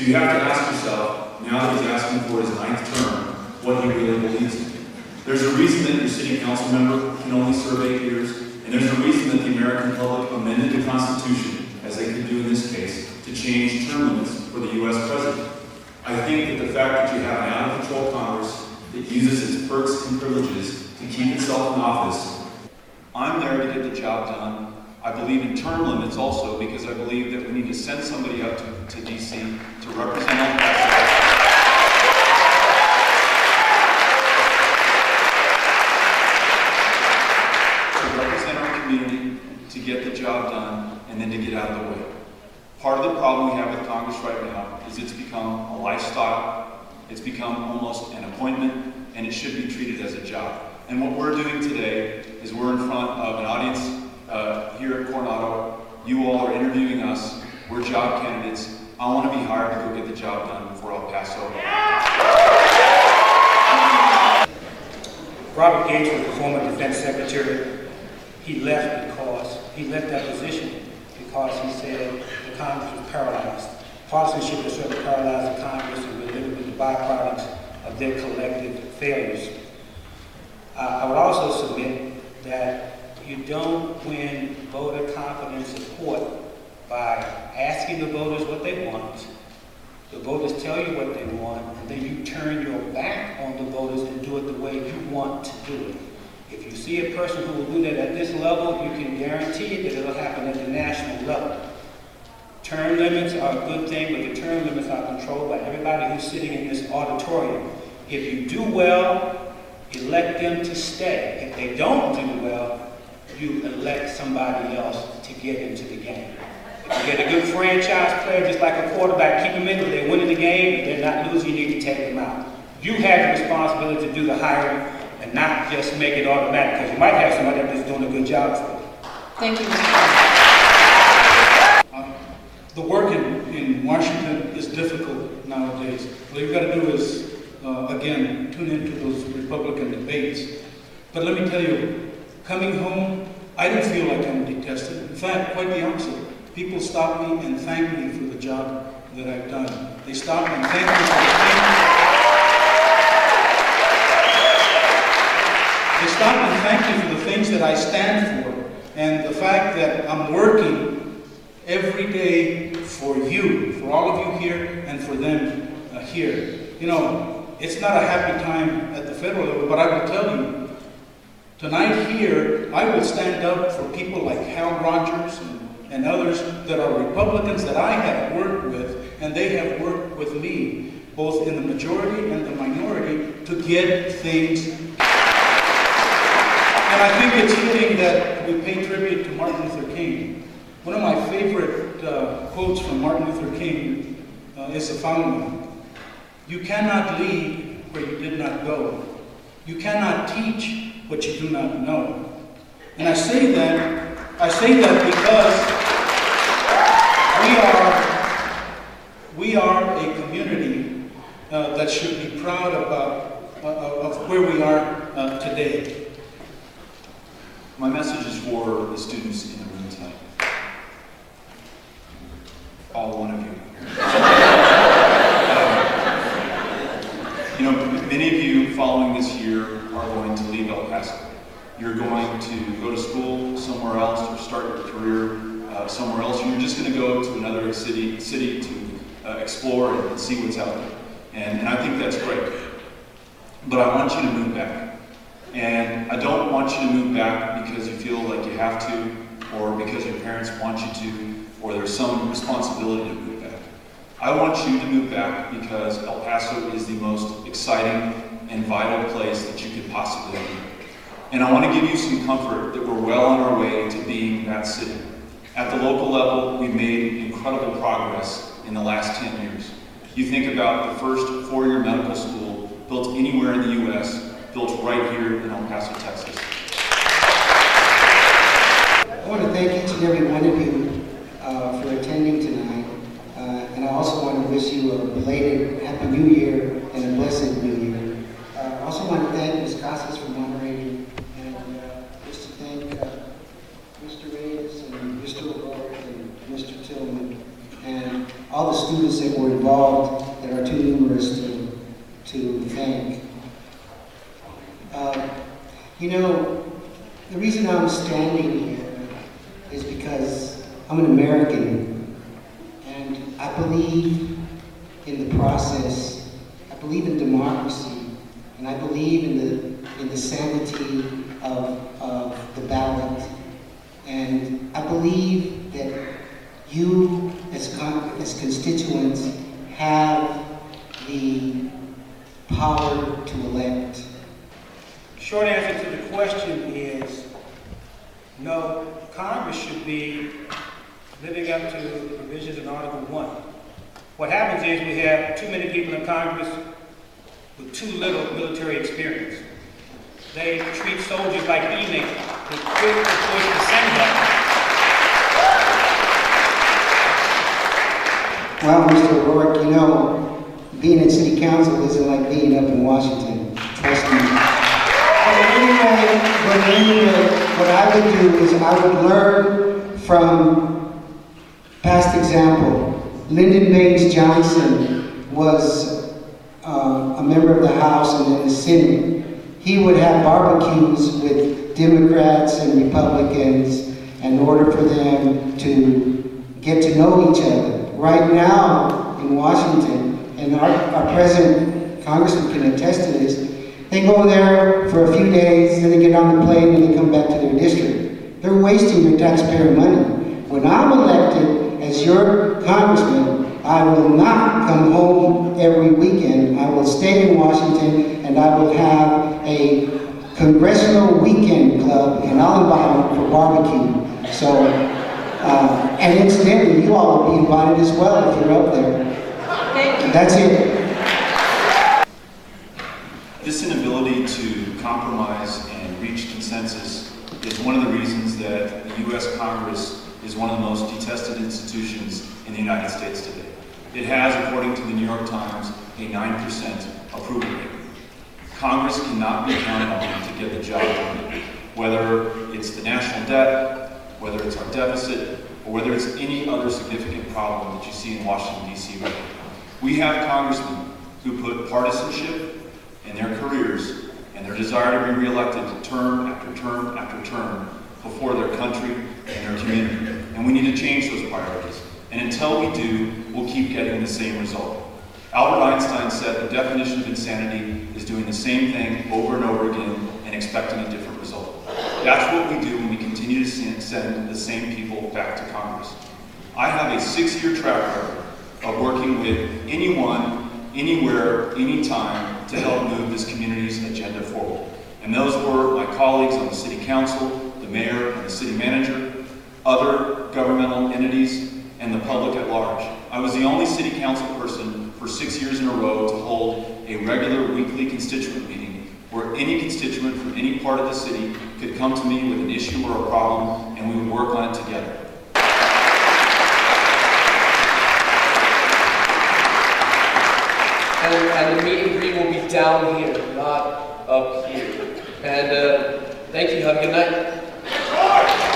So you have to ask yourself, now that he's asking for his 9th term, what he really believes in. There's a reason that your city council member can only serve 8 years, and there's a reason that the American public amended the Constitution, as they could do in this case, to change term limits for the U.S. president. I think that the fact that you have an out-of-control Congress that uses its perks and privileges to keep itself in office. I'm there to get the job done. I believe in term limits also because I believe that we need to send somebody up to D.C. to represent El Paso. To get the job done and then to get out of the way. Part of the problem we have with Congress right now is it's become a lifestyle, it's become almost an appointment, and it should be treated as a job. And what we're doing today is we're in front of an audience here at Coronado. You all are interviewing us. We're job candidates. I want to be hired to go get the job done for El Paso. Robert Gates was the former defense secretary. He left that position because he said the Congress was paralyzed. Partisanship has sort of paralyzed the Congress, and we're living with the byproducts of their collective failures. I would also submit that you don't win voter confidence support by asking the voters what they want. The voters tell you what they want, and then you turn your back on the voters and do it the way you want to do it. If you see a person who will do that at this level, you can guarantee that it'll happen at the national level. Term limits are a good thing, but the term limits are controlled by everybody who's sitting in this auditorium. If you do well, elect them to stay. If they don't do well, you elect somebody else to get into the game. If you get a good franchise player, just like a quarterback, keep them in. If they're winning the game, if they're not losing, you need to take them out. You have the responsibility to do the hiring and not just make it automatic, because you might have somebody that's doing a good job for you. Thank you, Mr. The work in Washington is difficult nowadays. What you've got to do is, again, tune into those Republican debates. But let me tell you, coming home, I don't feel like I'm detested. In fact, quite the opposite. People stop me and thank me for the job that I've done. They stop and thank me for the things. They stop and thank me for the things that I stand for, and the fact that I'm working every day for you, for all of you here, and for them here. You know, it's not a happy time at the federal level, but I will tell you, tonight here, I will stand up for people like Hal Rogers and others that are Republicans that I have worked with, and they have worked with me, both in the majority and the minority, to get things. And I think it's fitting that we pay tribute to Martin Luther King. One of my favorite quotes from Martin Luther King is the following: "You cannot lead where you did not go. You cannot teach what you do not know." And I say that because we are a community that should be proud of where we are today. My message is for the students in the room tonight. All one of you. You know, many of you following this year are going to leave El Paso. You're going to go to school somewhere else or start your career somewhere else. You're just going to go to another city to explore and see what's out there. And I think that's great. But I want you to move back. And I don't want you to move back because you feel like you have to, or because your parents want you to, or there's some responsibility to move back. I want you to move back because El Paso is the most exciting and vital place that you could possibly be. And I want to give you some comfort that we're well on our way to being that city. At the local level, we've made incredible progress in the last 10 years. You think about the first four-year medical school built anywhere in the U.S., built right here in El Paso, Texas. I want to thank each and every one of you for attending tonight. And I also want to wish you a belated Happy New Year and a blessed New Year. I also want to thank Ms. Casas for moderating, and just to thank Mr. Reyes and Mr. O'Rourke and Mr. Tillman and all the students that were involved that are too numerous to thank. You know, the reason I'm standing here is because I'm an American, and I believe in the process. I believe in democracy, and I believe in the sanity of the ballot. And I believe that you, as constituents, have the power to elect. Short answer to the question is no. Congress should be living up to the provisions in Article 1. What happens is we have too many people in Congress with too little military experience. They treat soldiers like email. They quick to push the send button. Well, Mr. O'Rourke, you know, being in city council isn't like being up in Washington. Trust me. But anyway, what I would do is I would learn from past example. Lyndon Baines Johnson was a member of the House and in the Senate. He would have barbecues with Democrats and Republicans in order for them to get to know each other. Right now in Washington, and our present congressman can attest to this, they go there for a few days, then they get on the plane and they come back to their district. They're wasting their taxpayer money. When I'm elected as your congressman, I will not come home every weekend. I will stay in Washington and I will have a congressional weekend club and I'll invite them for barbecue. So, and incidentally, you all will be invited as well if you're up there. Thank you. That's it. This inability to compromise and reach consensus is one of the reasons that the U.S. Congress is one of the most detested institutions in the United States today. It has, according to the New York Times, a 9% approval rating. Congress cannot be counted on to get the job done, whether it's the national debt, whether it's our deficit, or whether it's any other significant problem that you see in Washington, D.C. right now. We have congressmen who put partisanship in their careers and their desire to be reelected term after term after term before their country and their community. And we need to change those priorities. And until we do, we'll keep getting the same result. Albert Einstein said the definition of insanity is doing the same thing over and over again and expecting a different result. That's what we do when we continue to send the same people back to Congress. I have a 6-year track record of working with anyone, anywhere, anytime to help move this community's agenda forward. And those were my colleagues on the city council, the mayor and the city manager, other governmental entities, and the public at large. I was the only city council person for 6 years in a row to hold a regular weekly constituent meeting where any constituent from any part of the city could come to me with an issue or a problem and we would work on it together. And the meet and greet will be down here, not up here. And thank you. Have a good night.